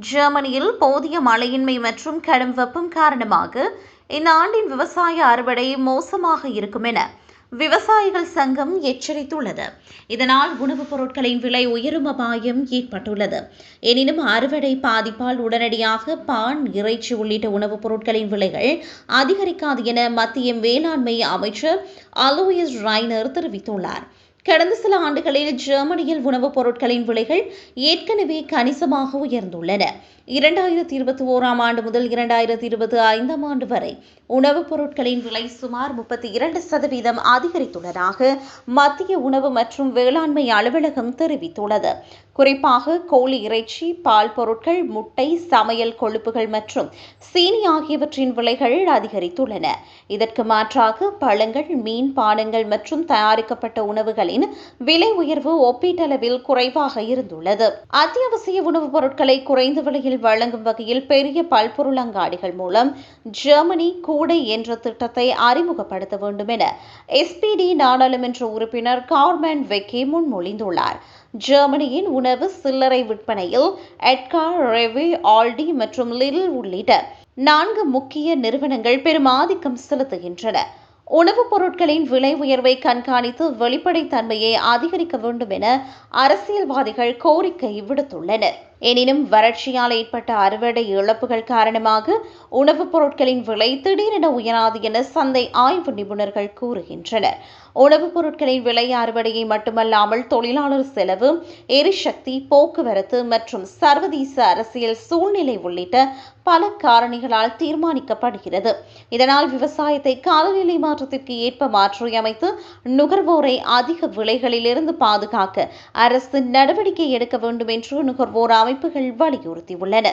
ஜெர்மனியில் போதிய மழையின்மை மற்றும் கடும் வெப்பம் காரணமாக இந்த ஆண்டின் விவசாய அறுவடை மோசமாக இருக்கும் என விவசாயிகள் சங்கம் எச்சரித்துள்ளது. இதனால் உணவுப் பொருட்களின் விலை உயரும் அபாயம் ஏற்பட்டுள்ளது. எனினும் அறுவடை பாதிப்பால் உடனடியாக பான், இறைச்சி உள்ளிட்ட உணவுப் பொருட்களின் விலைகள் அதிகரிக்காது என மத்திய வேளாண்மை அமைச்சர் அலோயிஸ் ரைனர் தெரிவித்துள்ளார். கடந்த சில ஆண்டுகளில் ஜெர்மனியில் உணவுப் பொருட்களின் விலைகள் ஏற்கனவே கணிசமாக உயர்ந்துள்ளன. 2021ஆம் ஆண்டு முதல் 2025ஆம் ஆண்டு வரை உணவுப் பொருட்களின் விலை சுமார் 32% அதிகரித்துள்ளதாக மத்திய உணவு மற்றும் வேளாண்மை அலுவலகம் தெரிவித்துள்ளது. குறிப்பாக கோழி இறைச்சி, பால் பொருட்கள், முட்டை, சமையல் கொழுப்புகள் மற்றும் சீனி ஆகியவற்றின் விலைகள் அதிகரித்துள்ளன. இதற்கு மாற்றாக பழங்கள், மீன், பானங்கள் மற்றும் தயாரிக்கப்பட்ட உணவுகளின் விலை உயர்வு ஒப்பீட்டளவில் குறைவாக இருந்துள்ளது. அத்தியாவசிய உணவுப் பொருட்களை குறைந்த விலையில் வழங்கும் வகையில் பெரிய பல்பொருள் அங்காடிகள் மூலம் ஜெர்மனி கூடை என்ற திட்டத்தை அறிமுகப்படுத்த வேண்டும் என SPD நாடாளுமன்ற உறுப்பினர் கார்மென் வெக்கே முன்மொழிந்துள்ளார். ஜெர்மனியின் உணவு சில்லறை விற்பனையில் எட்கார், ரெவே, ஆல்டி மற்றும் லிடில் உள்ளிட்ட 4 முக்கிய நிறுவனங்கள் பெரும் ஆதிக்கம் செலுத்துகின்றன. உணவுப் பொருட்களின் விலை உயர்வை கண்காணித்து வெளிப்படைத்தன்மையை அதிகரிக்க வேண்டும் என அரசியல்வாதிகள் கோரிக்கை விடுத்துள்ளனர். எனினும் வறட்சியால் ஏற்பட்ட அறுவடை இழப்புகள் காரணமாக உணவுப் பொருட்களின் விலை திடீரென உயராது என சந்தை ஆய்வு நிபுணர்கள் கூறுகின்றனர். உணவுப் பொருட்களின் விலை அறுவடையை மட்டுமல்லாமல் தொழிலாளர் செலவு, எரிசக்தி, போக்குவரத்து மற்றும் சர்வதேச அரசியல் சூழ்நிலை உள்ளிட்ட பல காரணிகளால் தீர்மானிக்கப்படுகிறது. இதனால் விவசாயத்தை காலநிலை மாற்றத்திற்கு ஏற்ப மாற்றியமைத்து நுகர்வோரை அதிக விலைகளில் இருந்து பாதுகாக்க அரசு நடவடிக்கை எடுக்க வேண்டும் என்று நுகர்வோர் அமைப்புகள் வலியுறுத்தியுள்ளன.